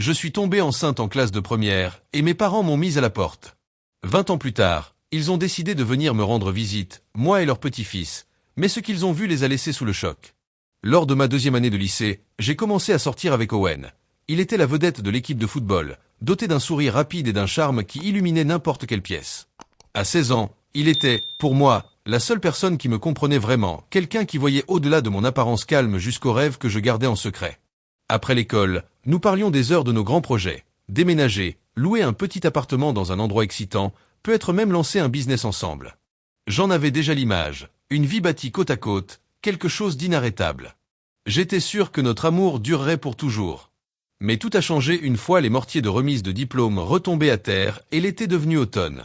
Je suis tombée enceinte en classe de première, et mes parents m'ont mise à la porte. 20 ans plus tard, ils ont décidé de venir me rendre visite, moi et leur petit-fils, mais ce qu'ils ont vu les a laissés sous le choc. Lors de ma deuxième année de lycée, j'ai commencé à sortir avec Owen. Il était la vedette de l'équipe de football, doté d'un sourire rapide et d'un charme qui illuminait n'importe quelle pièce. À 16 ans, il était, pour moi, la seule personne qui me comprenait vraiment, quelqu'un qui voyait au-delà de mon apparence calme jusqu'aux rêves que je gardais en secret. Après l'école, nous parlions des heures de nos grands projets. Déménager, louer un petit appartement dans un endroit excitant, peut-être même lancer un business ensemble. J'en avais déjà l'image, une vie bâtie côte à côte, quelque chose d'inarrêtable. J'étais sûr que notre amour durerait pour toujours. Mais tout a changé une fois les mortiers de remise de diplôme retombés à terre et l'été devenu automne.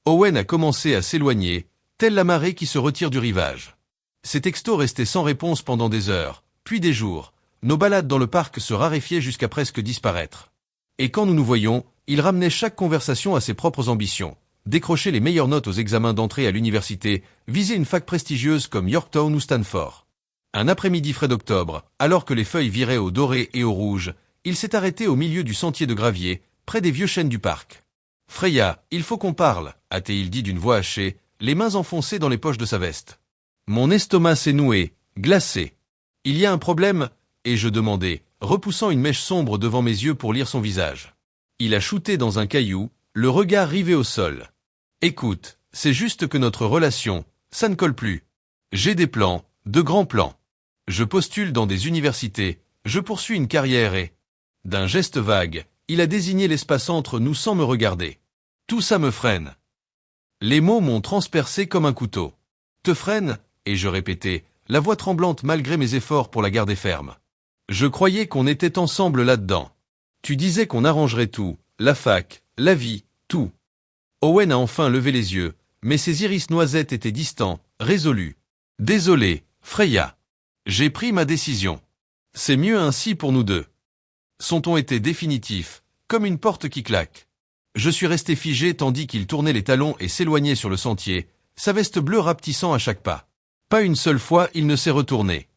Owen a commencé à s'éloigner, telle la marée qui se retire du rivage. Ses textos restaient sans réponse pendant des heures, puis des jours. Nos balades dans le parc se raréfiaient jusqu'à presque disparaître. Et quand nous nous voyions, il ramenait chaque conversation à ses propres ambitions. Décrocher les meilleures notes aux examens d'entrée à l'université, viser une fac prestigieuse comme Yorktown ou Stanford. Un après-midi frais d'octobre, alors que les feuilles viraient au doré et au rouge, il s'est arrêté au milieu du sentier de gravier, près des vieux chênes du parc. « Freya, il faut qu'on parle », a-t-il dit d'une voix hachée, les mains enfoncées dans les poches de sa veste. Mon estomac s'est noué, glacé. « Il y a un problème ?» et je demandai, repoussant une mèche sombre devant mes yeux pour lire son visage. Il a shooté dans un caillou, le regard rivé au sol. « Écoute, c'est juste que notre relation, ça ne colle plus. J'ai des plans, de grands plans. Je postule dans des universités, je poursuis une carrière et... » D'un geste vague, il a désigné l'espace entre nous sans me regarder. « Tout ça me freine. » Les mots m'ont transpercé comme un couteau. « Te freine ?» et je répétais, la voix tremblante malgré mes efforts pour la garder ferme. Je croyais qu'on était ensemble là-dedans. Tu disais qu'on arrangerait tout, la fac, la vie, tout. Owen a enfin levé les yeux, mais ses iris noisettes étaient distants, résolus. Désolé, Freya. J'ai pris ma décision. C'est mieux ainsi pour nous deux. Son ton était définitif, comme une porte qui claque. Je suis resté figé tandis qu'il tournait les talons et s'éloignait sur le sentier, sa veste bleue rapetissant à chaque pas. Pas une seule fois il ne s'est retourné.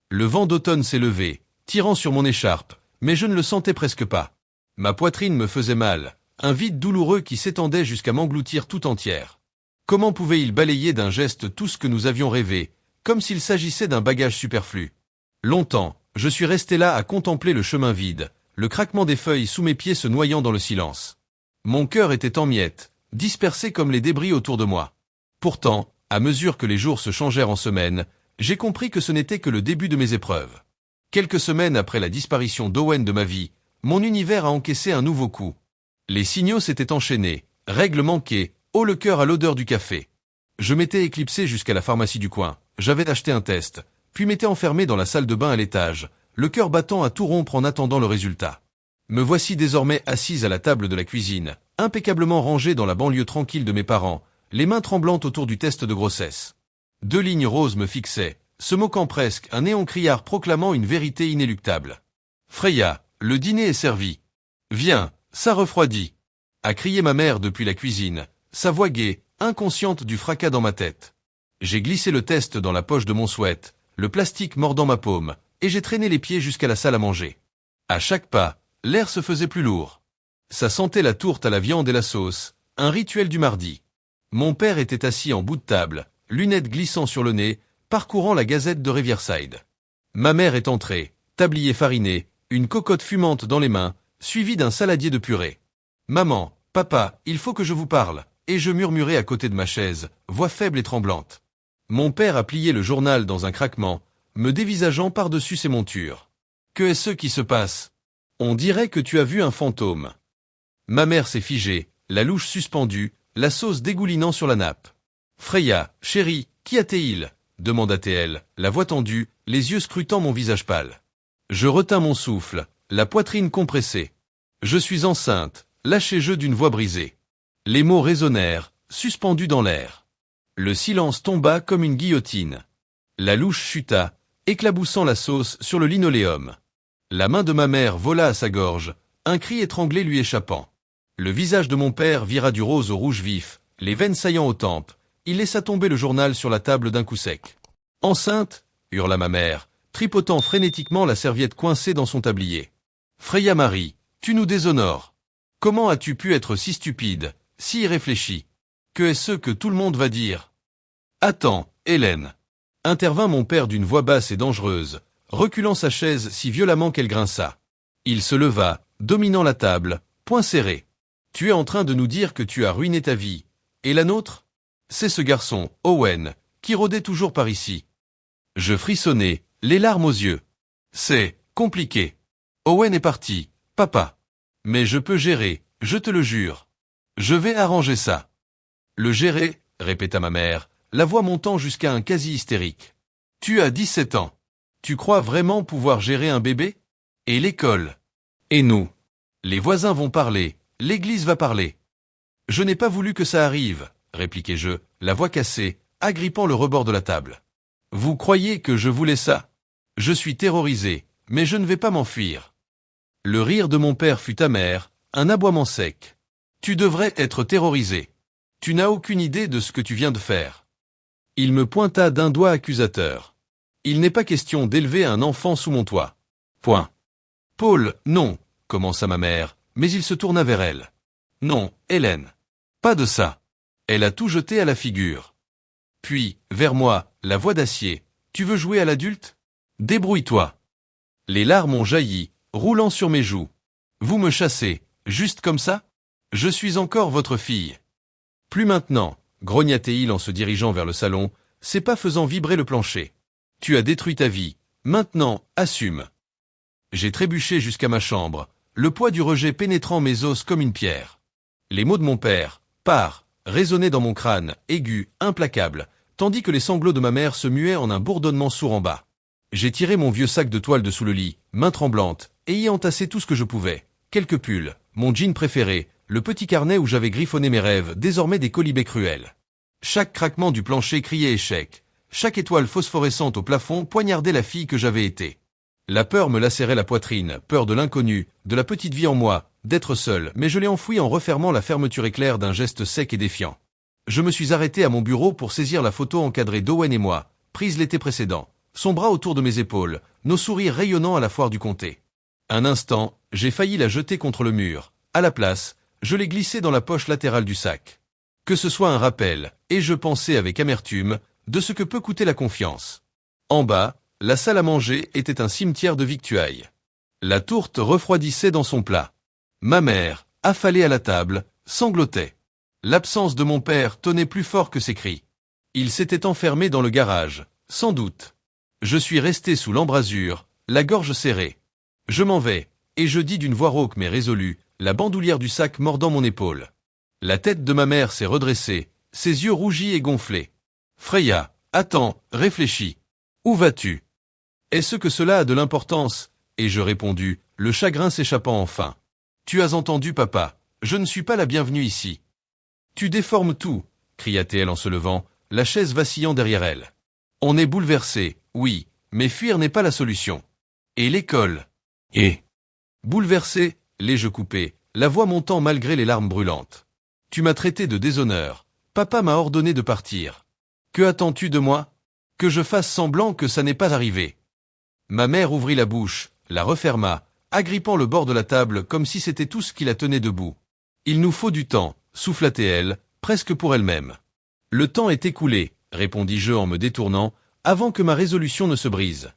Le vent d'automne s'est levé, tirant sur mon écharpe, mais je ne le sentais presque pas. Ma poitrine me faisait mal, un vide douloureux qui s'étendait jusqu'à m'engloutir tout entière. Comment pouvait-il balayer d'un geste tout ce que nous avions rêvé, comme s'il s'agissait d'un bagage superflu? Longtemps, je suis resté là à contempler le chemin vide, le craquement des feuilles sous mes pieds se noyant dans le silence. Mon cœur était en miettes, dispersé comme les débris autour de moi. Pourtant, à mesure que les jours se changèrent en semaines, j'ai compris que ce n'était que le début de mes épreuves. Quelques semaines après la disparition d'Owen de ma vie, mon univers a encaissé un nouveau coup. Les signaux s'étaient enchaînés, règles manquées, haut le cœur à l'odeur du café. Je m'étais éclipsé jusqu'à la pharmacie du coin, j'avais acheté un test, puis m'étais enfermé dans la salle de bain à l'étage, le cœur battant à tout rompre en attendant le résultat. Me voici désormais assise à la table de la cuisine, impeccablement rangée dans la banlieue tranquille de mes parents, les mains tremblantes autour du test de grossesse. 2 lignes roses me fixaient, se moquant presque, un néon criard proclamant une vérité inéluctable. « Freya, le dîner est servi. Viens, ça refroidit. » a crié ma mère depuis la cuisine, sa voix gaie, inconsciente du fracas dans ma tête. J'ai glissé le test dans la poche de mon sweat, le plastique mordant ma paume, et j'ai traîné les pieds jusqu'à la salle à manger. À chaque pas, l'air se faisait plus lourd. Ça sentait la tourte à la viande et la sauce, un rituel du mardi. Mon père était assis en bout de table, lunettes glissant sur le nez, parcourant la gazette de Riverside. Ma mère est entrée, tablier fariné, une cocotte fumante dans les mains, suivie d'un saladier de purée. « Maman, papa, il faut que je vous parle », et je murmurai à côté de ma chaise, voix faible et tremblante. Mon père a plié le journal dans un craquement, me dévisageant par-dessus ses montures. « Que est-ce qui se passe ? On dirait que tu as vu un fantôme. » Ma mère s'est figée, la louche suspendue, la sauce dégoulinant sur la nappe. « Freya, chérie, qu'y a-t-il » demanda-t-elle, la voix tendue, les yeux scrutant mon visage pâle. Je retins mon souffle, la poitrine compressée. Je suis enceinte, lâché-je d'une voix brisée. Les mots résonnèrent, suspendus dans l'air. Le silence tomba comme une guillotine. La louche chuta, éclaboussant la sauce sur le linoléum. La main de ma mère vola à sa gorge, un cri étranglé lui échappant. Le visage de mon père vira du rose au rouge vif, les veines saillant aux tempes. Il laissa tomber le journal sur la table d'un coup sec. « Enceinte » hurla ma mère, tripotant frénétiquement la serviette coincée dans son tablier. « Freya Marie, Tu nous déshonores. Comment as-tu pu être si stupide, si irréfléchi? Que est-ce que tout le monde va dire? Attends, Hélène. Intervint mon père d'une voix basse et dangereuse, reculant sa chaise si violemment qu'elle grinça. Il se leva, dominant la table, poing serré. Tu es en train de nous dire que tu as ruiné ta vie. Et la nôtre? C'est ce garçon, Owen, qui rôdait toujours par ici. Je frissonnai, les larmes aux yeux. C'est compliqué. Owen est parti, papa. Mais je peux gérer, je te le jure. Je vais arranger ça. Le gérer, répéta ma mère, la voix montant jusqu'à un quasi-hystérique. Tu as 17 ans. Tu crois vraiment pouvoir gérer un bébé? Et l'école? Et nous? Les voisins vont parler, l'église va parler. Je n'ai pas voulu que ça arrive, répliquai-je, la voix cassée, agrippant le rebord de la table. Vous croyez que je voulais ça? Je suis terrorisé, mais je ne vais pas m'enfuir. Le rire de mon père fut amer, un aboiement sec. Tu devrais être terrorisé. Tu n'as aucune idée de ce que tu viens de faire. Il me pointa d'un doigt accusateur. Il n'est pas question d'élever un enfant sous mon toit. Point. Paul, non, commença ma mère, mais il se tourna vers elle. Non, Hélène. Pas de ça. Elle a tout jeté à la figure. Puis, vers moi, la voix d'acier. Tu veux jouer à l'adulte? Débrouille-toi. Les larmes ont jailli, roulant sur mes joues. Vous me chassez, juste comme ça? Je suis encore votre fille. Plus maintenant, grogna-t-il en se dirigeant vers le salon, ses pas faisant vibrer le plancher. Tu as détruit ta vie. Maintenant, assume. J'ai trébuché jusqu'à ma chambre, le poids du rejet pénétrant mes os comme une pierre. Les mots de mon père, pars, résonnaient dans mon crâne, aigus, implacables, tandis que les sanglots de ma mère se muaient en un bourdonnement sourd en bas. J'ai tiré mon vieux sac de toile de sous le lit, main tremblante, et y entassé tout ce que je pouvais. Quelques pulls, mon jean préféré, le petit carnet où j'avais griffonné mes rêves, désormais des colibés cruels. Chaque craquement du plancher criait échec. Chaque étoile phosphorescente au plafond poignardait la fille que j'avais été. La peur me lacérait la poitrine, peur de l'inconnu, de la petite vie en moi, d'être seul, mais je l'ai enfouie en refermant la fermeture éclair d'un geste sec et défiant. Je me suis arrêté à mon bureau pour saisir la photo encadrée d'Owen et moi, prise l'été précédent, son bras autour de mes épaules, nos sourires rayonnant à la foire du comté. Un instant, j'ai failli la jeter contre le mur. À la place, je l'ai glissée dans la poche latérale du sac. Que ce soit un rappel, et je pensais avec amertume, de ce que peut coûter la confiance. En bas, la salle à manger était un cimetière de victuailles. La tourte refroidissait dans son plat. Ma mère, affalée à la table, sanglotait. L'absence de mon père tonnait plus fort que ses cris. Il s'était enfermé dans le garage, sans doute. Je suis resté sous l'embrasure, la gorge serrée. Je m'en vais, et je dis d'une voix rauque mais résolue, la bandoulière du sac mordant mon épaule. La tête de ma mère s'est redressée, ses yeux rougis et gonflés. Freya, attends, réfléchis. Où vas-tu? Est-ce que cela a de l'importance? Et je répondis, le chagrin s'échappant enfin. Tu as entendu, papa, je ne suis pas la bienvenue ici. Tu déformes tout, cria-t-elle en se levant, la chaise vacillant derrière elle. On est bouleversé, oui, mais fuir n'est pas la solution. Et l'école? Et bouleversé, l'ai-je coupé, la voix montant malgré les larmes brûlantes. Tu m'as traité de déshonneur. Papa m'a ordonné de partir. Que attends-tu de moi? Que je fasse semblant que ça n'est pas arrivé. Ma mère ouvrit la bouche, la referma, agrippant le bord de la table comme si c'était tout ce qui la tenait debout. Il nous faut du temps, souffla-t-elle, presque pour elle-même. Le temps est écoulé, répondis-je en me détournant, avant que ma résolution ne se brise.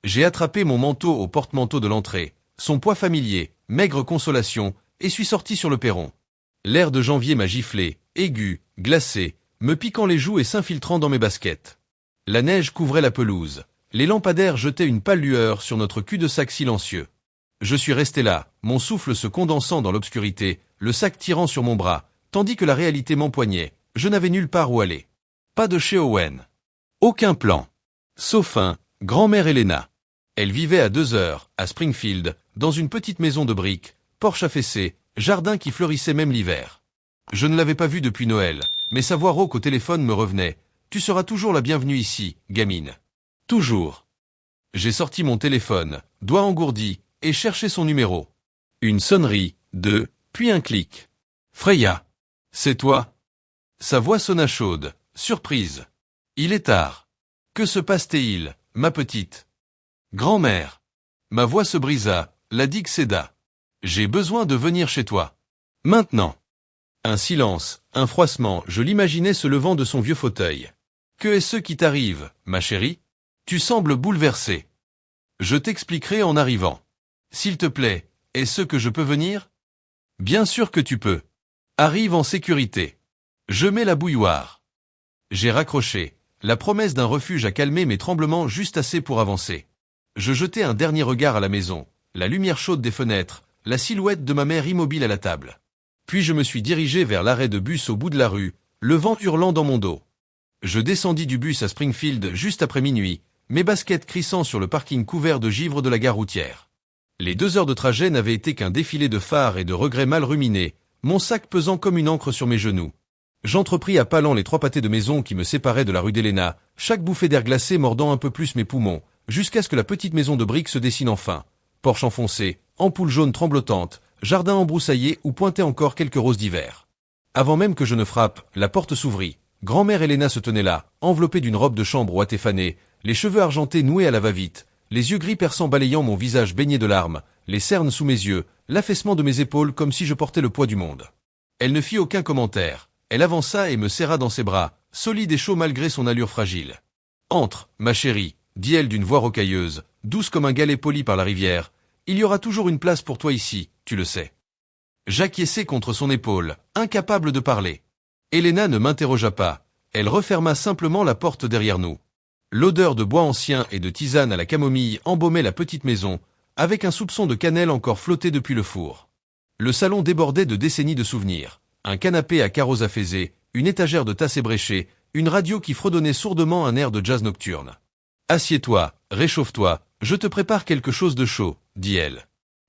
J'ai attrapé mon manteau au porte-manteau de l'entrée, son poids familier, maigre consolation, et suis sorti sur le perron. L'air de janvier m'a giflé, aigu, glacé, me piquant les joues et s'infiltrant dans mes baskets. La neige couvrait la pelouse. Les lampadaires jetaient une pâle lueur sur notre cul-de-sac silencieux. Je suis resté là, mon souffle se condensant dans l'obscurité, le sac tirant sur mon bras, tandis que la réalité m'empoignait. Je n'avais nulle part où aller. Pas de chez Owen. Aucun plan. Sauf un, grand-mère Helena. Elle vivait à 2 heures, à Springfield, dans une petite maison de briques, porche affaissé, jardin qui fleurissait même l'hiver. Je ne l'avais pas vue depuis Noël, mais sa voix rauque au téléphone me revenait. Tu seras toujours la bienvenue ici, gamine. Toujours. J'ai sorti mon téléphone, doigt engourdi, et cherché son numéro. Une sonnerie, 2, puis un clic. Freya. C'est toi? Sa voix sonna chaude, surprise. Il est tard. Que se passe-t-il, ma petite? Grand-mère. Ma voix se brisa, la digue céda. J'ai besoin de venir chez toi. Maintenant. Un silence, un froissement, je l'imaginais se levant de son vieux fauteuil. Que est-ce qui t'arrive, ma chérie? Tu sembles bouleversée. Je t'expliquerai en arrivant. S'il te plaît, est-ce que je peux venir? Bien sûr que tu peux. Arrive en sécurité. Je mets la bouilloire. J'ai raccroché. La promesse d'un refuge a calmé mes tremblements juste assez pour avancer. Je jetai un dernier regard à la maison, la lumière chaude des fenêtres, la silhouette de ma mère immobile à la table. Puis je me suis dirigé vers l'arrêt de bus au bout de la rue, le vent hurlant dans mon dos. Je descendis du bus à Springfield juste après minuit, mes baskets crissant sur le parking couvert de givre de la gare routière. Les 2 heures de trajet n'avaient été qu'un défilé de phares et de regrets mal ruminés, mon sac pesant comme une encre sur mes genoux. J'entrepris à pas lents les 3 pâtés de maison qui me séparaient de la rue d'Helena, chaque bouffée d'air glacé mordant un peu plus mes poumons, jusqu'à ce que la petite maison de briques se dessine enfin. Porche enfoncée, ampoule jaune tremblotante, jardin embroussaillé où pointaient encore quelques roses d'hiver. Avant même que je ne frappe, la porte s'ouvrit. Grand-mère Helena se tenait là, enveloppée d'une robe de chambre ouatée fanée, les cheveux argentés noués à la va-vite, les yeux gris perçants balayant mon visage baigné de larmes, les cernes sous mes yeux, l'affaissement de mes épaules comme si je portais le poids du monde. Elle ne fit aucun commentaire. Elle avança et me serra dans ses bras, solide et chaud malgré son allure fragile. « Entre, ma chérie, dit-elle d'une voix rocailleuse, douce comme un galet poli par la rivière. Il y aura toujours une place pour toi ici, tu le sais. » J'acquiesçai contre son épaule, incapable de parler. Helena ne m'interrogea pas, elle referma simplement la porte derrière nous. L'odeur de bois ancien et de tisane à la camomille embaumait la petite maison, avec un soupçon de cannelle encore flotté depuis le four. Le salon débordait de décennies de souvenirs. Un canapé à carreaux affaisés, une étagère de tasses ébréchées, une radio qui fredonnait sourdement un air de jazz nocturne. « Assieds-toi, réchauffe-toi, je te prépare quelque chose de chaud, dit-elle.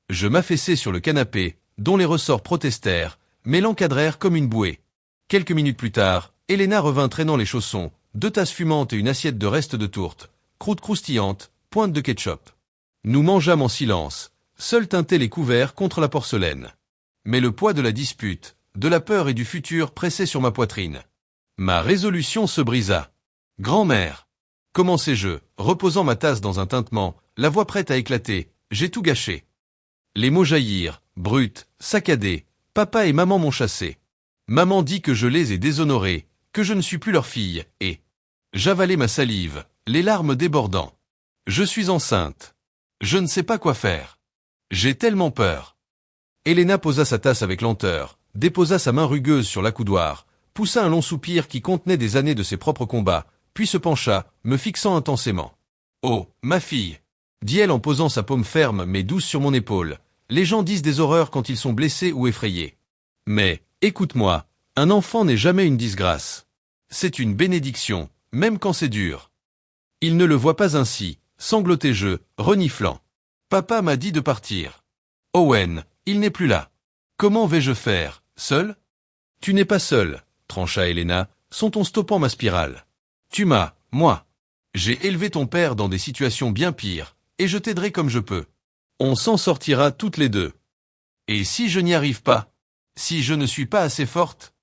Je m'affaissai sur le canapé, dont les ressorts protestèrent, mais l'encadrèrent comme une bouée. Quelques minutes plus tard, Helena revint traînant les chaussons, 2 tasses fumantes et une assiette de restes de tourte, croûte croustillante, pointe de ketchup. Nous mangeâmes en silence, seuls tintaient les couverts contre la porcelaine. Mais le poids de la dispute, de la peur et du futur pressait sur ma poitrine. Ma résolution se brisa. « Grand-mère !» commençai-je, reposant ma tasse dans un tintement, la voix prête à éclater, j'ai tout gâché. Les mots jaillirent, bruts, saccadés, papa et maman m'ont chassé. Maman dit que je les ai déshonorés, que je ne suis plus leur fille, et... J'avalai ma salive, les larmes débordant. Je suis enceinte. Je ne sais pas quoi faire. J'ai tellement peur. Helena posa sa tasse avec lenteur, déposa sa main rugueuse sur l'accoudoir, poussa un long soupir qui contenait des années de ses propres combats, puis se pencha, me fixant intensément. « Oh, ma fille !» dit-elle en posant sa paume ferme mais douce sur mon épaule. « Les gens disent des horreurs quand ils sont blessés ou effrayés. Mais, écoute-moi, un enfant n'est jamais une disgrâce. C'est une bénédiction, même quand c'est dur. » Il ne le voit pas ainsi, sanglotai-je, reniflant. Papa m'a dit de partir. Owen, il n'est plus là. Comment vais-je faire, seul? Tu n'es pas seul, trancha Helena, son ton stoppant ma spirale. Tu m'as, moi. J'ai élevé ton père dans des situations bien pires, et je t'aiderai comme je peux. On s'en sortira toutes les deux. Et si je n'y arrive pas? Si je ne suis pas assez forte?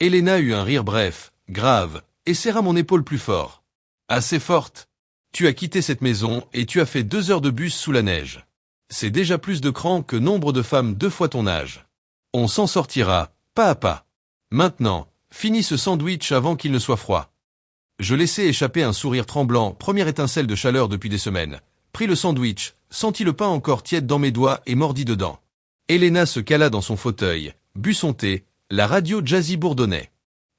Helena eut un rire bref, grave, et serra mon épaule plus fort. Assez forte? Tu as quitté cette maison et tu as fait 2 heures de bus sous la neige. C'est déjà plus de cran que nombre de femmes 2 fois ton âge. On s'en sortira, pas à pas. Maintenant, finis ce sandwich avant qu'il ne soit froid. Je laissai échapper un sourire tremblant, première étincelle de chaleur depuis des semaines. Pris le sandwich, sentis le pain encore tiède dans mes doigts et mordis dedans. Helena se cala dans son fauteuil, but son thé, la radio jazzy bourdonnait.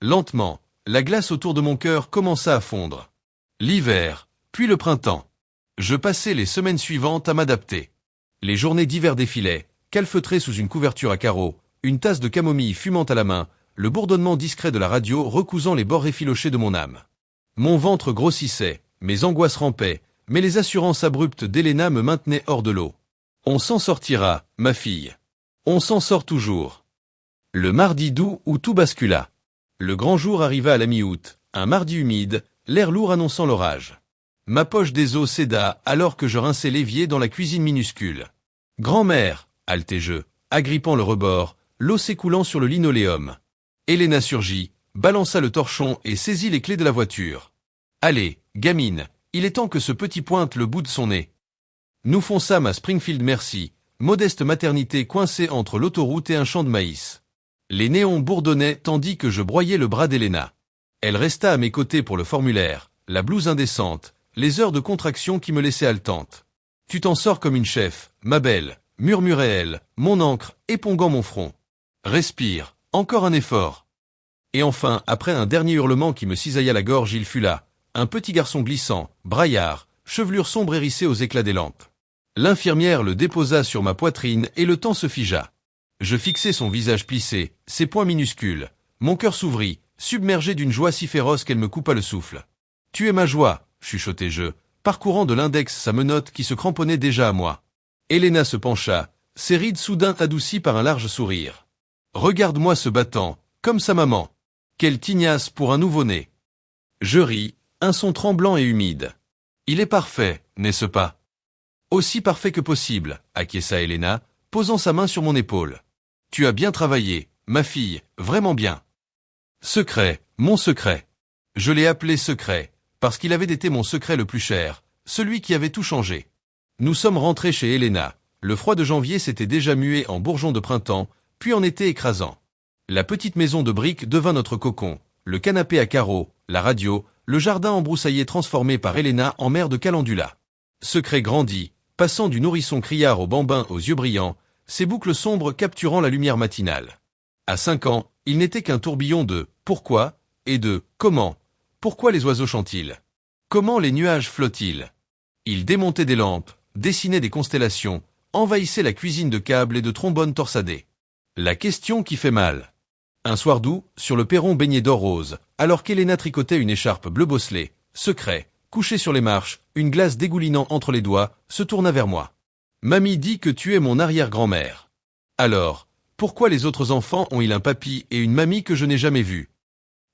Lentement, la glace autour de mon cœur commença à fondre. L'hiver, puis le printemps. Je passai les semaines suivantes à m'adapter. Les journées d'hiver défilaient, calfeutrées sous une couverture à carreaux, une tasse de camomille fumante à la main, le bourdonnement discret de la radio recousant les bords effilochés de mon âme. Mon ventre grossissait, mes angoisses rampaient, mais les assurances abruptes d'Helena me maintenaient hors de l'eau. On s'en sortira, ma fille. On s'en sort toujours. Le mardi d'août où tout bascula. Le grand jour arriva à la mi-août, un mardi humide, l'air lourd annonçant l'orage. Ma poche des eaux céda alors que je rinçais l'évier dans la cuisine minuscule. « Grand-mère !» haletai-je, agrippant le rebord, l'eau s'écoulant sur le linoléum. Helena surgit, balança le torchon et saisit les clés de la voiture. « Allez, gamine, il est temps que ce petit pointe le bout de son nez. » Nous fonçâmes à Springfield Merci, modeste maternité coincée entre l'autoroute et un champ de maïs. Les néons bourdonnaient tandis que je broyais le bras d'Elena. Elle resta à mes côtés pour le formulaire, la blouse indécente, les heures de contraction qui me laissaient haletante. « Tu t'en sors comme une chef, ma belle », murmurait-elle, mon encre, épongant mon front. « Respire, encore un effort. » Et enfin, après un dernier hurlement qui me cisailla la gorge, il fut là, un petit garçon glissant, braillard, chevelure sombre hérissée aux éclats des lampes. L'infirmière le déposa sur ma poitrine et le temps se figea. Je fixai son visage plissé, ses poings minuscules. Mon cœur s'ouvrit, submergé d'une joie si féroce qu'elle me coupa le souffle. « Tu es ma joie », chuchotai-je, parcourant de l'index sa menotte qui se cramponnait déjà à moi. Elena se pencha, ses rides soudain adoucies par un large sourire. « Regarde-moi ce battant, comme sa maman. Quelle tignasse pour un nouveau-né. » Je ris, un son tremblant et humide. « Il est parfait, n'est-ce pas ?»« Aussi parfait que possible, » acquiesça Elena, posant sa main sur mon épaule. « Tu as bien travaillé, ma fille, vraiment bien. » Secret, mon secret. Je l'ai appelé secret, parce qu'il avait été mon secret le plus cher, celui qui avait tout changé. Nous sommes rentrés chez Elena. Le froid de janvier s'était déjà mué en bourgeon de printemps, puis en été écrasant. La petite maison de briques devint notre cocon, le canapé à carreaux, la radio, le jardin embroussaillé transformé par Elena en mer de calendula. Secret grandit, passant du nourrisson criard au bambin aux yeux brillants, ses boucles sombres capturant la lumière matinale. À 5 ans, il n'était qu'un tourbillon de « pourquoi » et de « comment ». Pourquoi les oiseaux chantent-ils? Comment les nuages flottent-ils? Il démontait des lampes, dessinait des constellations, envahissait la cuisine de câbles et de trombones torsadés. La question qui fait mal. Un soir d'août, sur le perron baigné d'or rose, alors qu'Elena tricotait une écharpe bleu bosselée, secret, couché sur les marches, une glace dégoulinant entre les doigts, se tourna vers moi. « Mamie dit que tu es mon arrière-grand-mère. Alors, pourquoi les autres enfants ont-ils un papy et une mamie que je n'ai jamais vus ?»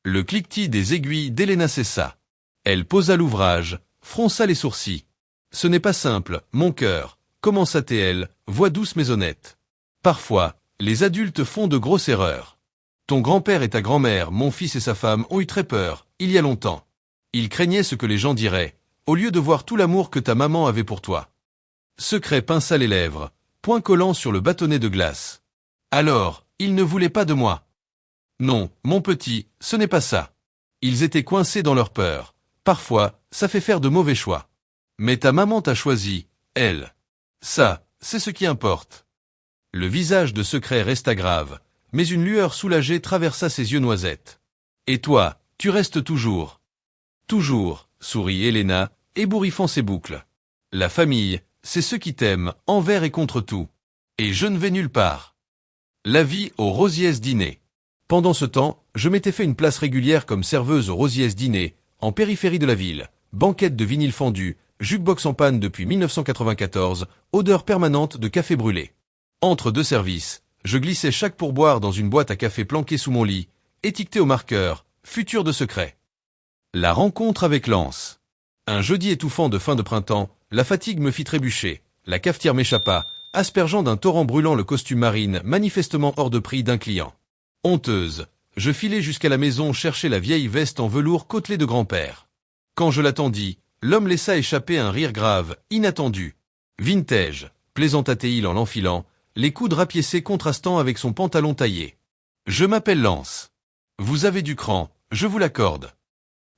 Le cliquetis des aiguilles d'Elena cessa. Elle posa l'ouvrage, fronça les sourcils. « Ce n'est pas simple, mon cœur, » commença-t-elle, voix douce mais honnête. « Parfois, les adultes font de grosses erreurs. Ton grand-père et ta grand-mère, mon fils et sa femme, ont eu très peur, il y a longtemps. Ils craignaient ce que les gens diraient, au lieu de voir tout l'amour que ta maman avait pour toi. » Secret pinça les lèvres, poing collant sur le bâtonnet de glace. « Alors, ils ne voulaient pas de moi. » Non, mon petit, ce n'est pas ça. Ils étaient coincés dans leur peur. Parfois, ça fait faire de mauvais choix. Mais ta maman t'a choisi, elle. Ça, c'est ce qui importe. Le visage de Secret resta grave, mais une lueur soulagée traversa ses yeux noisettes. Et toi, tu restes toujours. Toujours, sourit Elena, ébouriffant ses boucles. La famille, c'est ceux qui t'aiment, envers et contre tout. Et je ne vais nulle part. La vie au Rosiers Dîner. Pendant ce temps, je m'étais fait une place régulière comme serveuse au Rosiers Dîner, en périphérie de la ville, banquette de vinyle fendu, jukebox en panne depuis 1994, odeur permanente de café brûlé. Entre deux services, je glissais chaque pourboire dans une boîte à café planquée sous mon lit, étiquetée au marqueur, futur de secret. La rencontre avec Lance. Un jeudi étouffant de fin de printemps, la fatigue me fit trébucher, la cafetière m'échappa, aspergeant d'un torrent brûlant le costume marine manifestement hors de prix d'un client. Honteuse, je filai jusqu'à la maison chercher la vieille veste en velours côtelé de grand-père. Quand je l'attendis, l'homme laissa échapper un rire grave, inattendu. Vintage, plaisanta-t-il en l'enfilant, les coudes rapiécés contrastant avec son pantalon taillé. Je m'appelle Lance. Vous avez du cran, je vous l'accorde.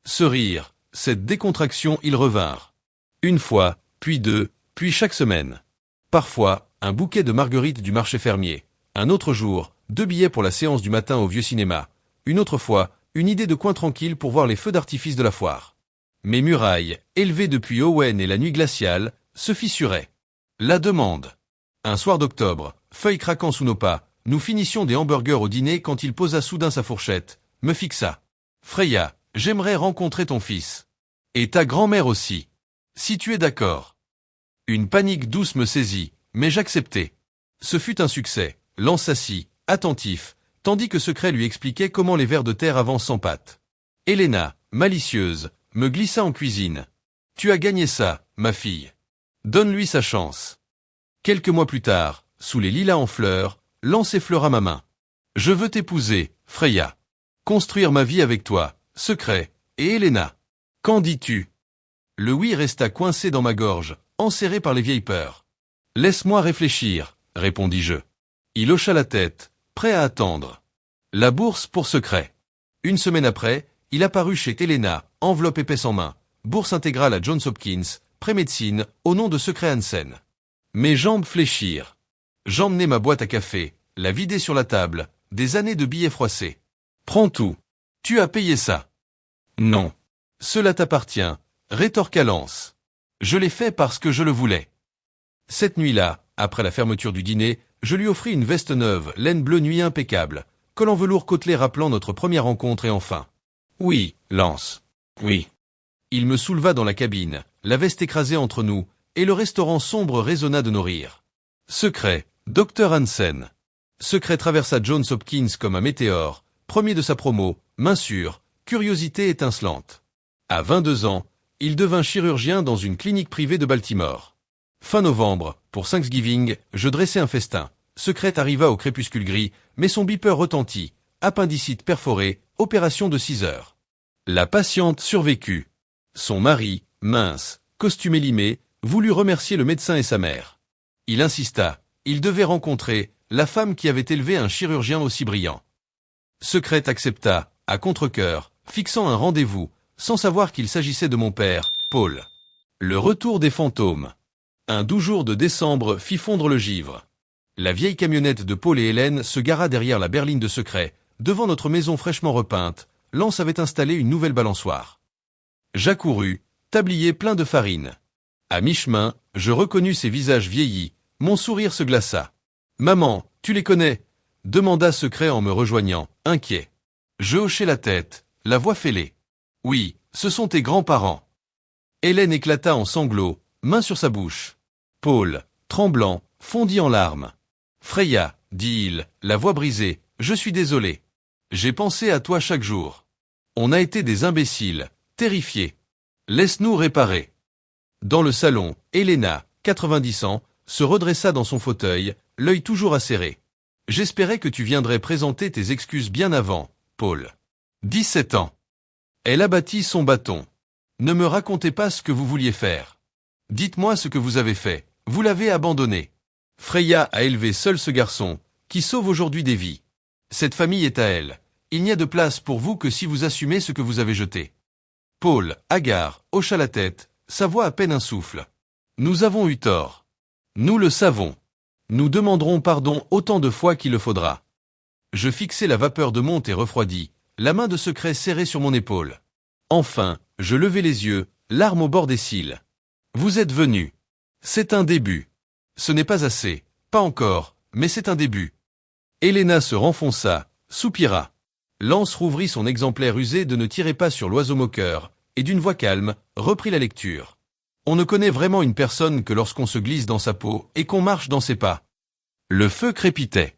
Ce rire, cette décontraction, ils revinrent. Une fois, puis deux, puis chaque semaine. Parfois, un bouquet de marguerites du marché fermier. Un autre jour, 2 billets pour la séance du matin au vieux cinéma. Une autre fois, une idée de coin tranquille pour voir les feux d'artifice de la foire. Mes murailles, élevées depuis Owen et la nuit glaciale, se fissuraient. La demande. Un soir d'octobre, feuilles craquant sous nos pas, nous finissions des hamburgers au dîner quand il posa soudain sa fourchette, me fixa. « Freya, j'aimerais rencontrer ton fils. Et ta grand-mère aussi. Si tu es d'accord. » Une panique douce me saisit, mais j'acceptai. Ce fut un succès. Lance s'assit, attentif, tandis que Secret lui expliquait comment les vers de terre avancent sans pattes. Elena, malicieuse, me glissa en cuisine. « Tu as gagné ça, ma fille. Donne-lui sa chance. » Quelques mois plus tard, sous les lilas en fleurs, Lance effleura ma main. « Je veux t'épouser, Freya. Construire ma vie avec toi, Secret, et Elena. Qu'en dis-tu » Le oui resta coincé dans ma gorge, enserré par les vieilles peurs. « Laisse-moi réfléchir, répondis-je. Il hocha la tête, prêt à attendre. La bourse pour secret. Une semaine après, il apparut chez Helena, enveloppe épaisse en main, bourse intégrale à Johns Hopkins, pré-médecine, au nom de Secret Hansen. Mes jambes fléchirent. J'emmenai ma boîte à café, la vidai sur la table, des années de billets froissés. Prends tout. Tu as payé ça. Non. Cela t'appartient, rétorqua Lance. Je l'ai fait parce que je le voulais. Cette nuit-là, après la fermeture du dîner, je lui offris une veste neuve, laine bleue nuit impeccable, col en velours côtelé rappelant notre première rencontre et enfin. Oui, Lance. Oui. Il me souleva dans la cabine, la veste écrasée entre nous, et le restaurant sombre résonna de nos rires. Secret, Dr Hansen. Secret traversa Johns Hopkins comme un météore, premier de sa promo, main sûre, curiosité étincelante. À 22 ans, il devint chirurgien dans une clinique privée de Baltimore. Fin novembre, pour Thanksgiving, je dressai un festin. Secret arriva au crépuscule gris, mais son beeper retentit. Appendicite perforée, opération de 6 heures. La patiente survécut. Son mari, mince, costumé limé, voulut remercier le médecin et sa mère. Il insista, il devait rencontrer la femme qui avait élevé un chirurgien aussi brillant. Secret accepta, à contre-cœur, fixant un rendez-vous, sans savoir qu'il s'agissait de mon père, Paul. Le retour des fantômes. Un doux jour de décembre fit fondre le givre. La vieille camionnette de Paul et Hélène se gara derrière la berline de Secret. Devant notre maison fraîchement repeinte, Lance avait installé une nouvelle balançoire. J'accourus, tablier plein de farine. À mi-chemin, je reconnus ces visages vieillis, mon sourire se glaça. « Maman, tu les connais ?» demanda Secret en me rejoignant, inquiet. Je hochai la tête, la voix fêlée. « Oui, ce sont tes grands-parents. » Hélène éclata en sanglots, main sur sa bouche. Paul, tremblant, fondit en larmes. « Freya, dit-il, la voix brisée, je suis désolé. J'ai pensé à toi chaque jour. On a été des imbéciles, terrifiés. Laisse-nous réparer. » Dans le salon, Helena, 90 ans, se redressa dans son fauteuil, l'œil toujours acéré. « J'espérais que tu viendrais présenter tes excuses bien avant, Paul. 17 ans. » Elle abattit son bâton. « Ne me racontez pas ce que vous vouliez faire. Dites-moi ce que vous avez fait. Vous l'avez abandonné. Freya a élevé seul ce garçon, qui sauve aujourd'hui des vies. Cette famille est à elle. Il n'y a de place pour vous que si vous assumez ce que vous avez jeté. » Paul, hagard, hocha la tête, sa voix à peine un souffle. « Nous avons eu tort. Nous le savons. Nous demanderons pardon autant de fois qu'il le faudra. » Je fixai la vapeur de monte et refroidis, la main de Secret serrée sur mon épaule. Enfin, je levai les yeux, larmes au bord des cils. « Vous êtes venu. C'est un début. Ce n'est pas assez, pas encore, mais c'est un début. » Helena se renfonça, soupira. Lance rouvrit son exemplaire usé de Ne tirez pas sur l'oiseau moqueur, et d'une voix calme, reprit la lecture. On ne connaît vraiment une personne que lorsqu'on se glisse dans sa peau et qu'on marche dans ses pas. Le feu crépitait.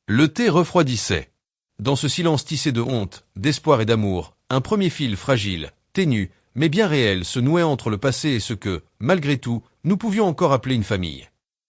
Le thé refroidissait. Dans ce silence tissé de honte, d'espoir et d'amour, un premier fil fragile, ténu, mais bien réel se nouait entre le passé et ce que, malgré tout, nous pouvions encore appeler une famille.